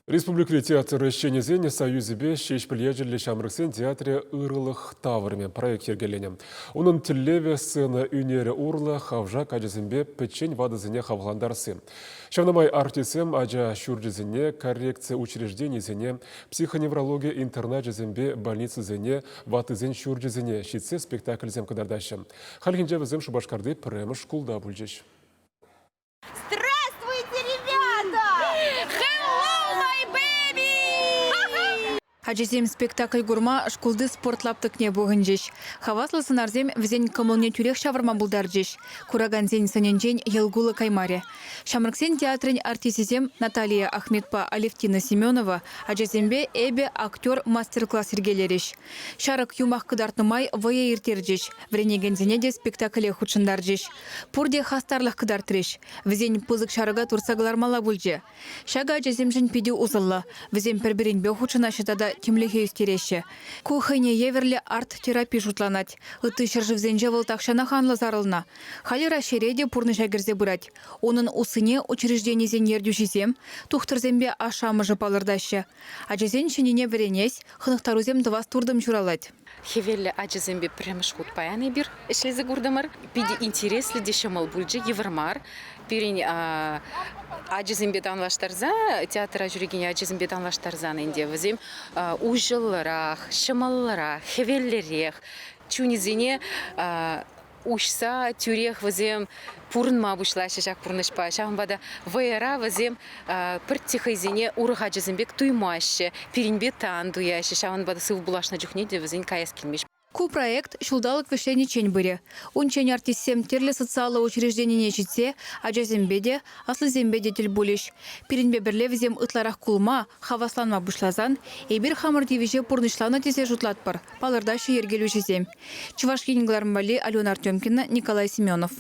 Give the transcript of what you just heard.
Республикли театр шенезене союзебе шеш пілежілі шамрыксен театре ырылых тавырмен проект ергеленем. Onun тиллеве сцена үнері урлы хавжа качызымбе печень вадызыне хавландарсы. Шавнамай артисем ажа шуржызыне коррекция учрежденийзыне психоневрология интернат жызымбе больницызыне ватызен шуржызыне шитсе спектакльзем кадардашым. Халгинже візім шубашкарды премыш кулда бүлжеш. Хажизем спектакль гурма шкулды спортлаптыкне бұғынжеш. Хаваслы сынарзем візен комылне түрек шавырма бұлдаржеш. Кураганзен сыненжен елгулы каймаре. Шамрыксен театрын артисизем Наталья Ахметпа Алевтина Семенова ажазембе эбе актер мастер-класс ергелереш. Шарык юмақ кыдартнымай вая иртерджеш. Вренегензене де спектакле худшындаржеш. Пурде хастарлық кыдартреш. Візен пызык шарыга турсаглармала бүлже. Шага ажаземжін пиде узылла. Візен перберенбе худшына шытада темлехе үстереші. Кухайне еверлі арт-терапия жұтланат. Үтті шыржывзенже вылтақшана ханлы зарылна. Халера шереде пурны жагерзе бұрат. Оның усыне учрежденезен ердюшізем, тухтырзембе ашамыжы палырдашы. Ажезен шенене веренес, хынықтарузем двас турдым журалат. Хевелле ажезембе премеш хут паяны бир, эшлезе гурдамар. Пиде интереслі дешамал бүлджі евармар. Пирин ажезембе танлаштарза, театра жүрегіне ажезембе танлаштарзан энде візем ужылларах, шымалларах, хевеллерех, чунизене ушса тюрех візем пурнма бушлашы жак пурнышпа. Шағынбада вайара візем пірттихайзене урыға ажезембек туймашы, пиринбе тандуяшы. Шағынбада сыв булашна жүхнеде візен каяс келмеш. Ку проект шулдалық вишени чень bëре. Унчень артисем терлі социалы учрежденине жетсе, ажазембеде, аслызембеде тел булеш. Пиринбе бірле візем ытларақ кулма, хавасланма бушлазан, эбір хамыр девиже пурнышлана тесе жұтлатпыр. Палырдашы ергелу жезем. Чувашкинглармбали Алена Артемкина, Николай Семенов.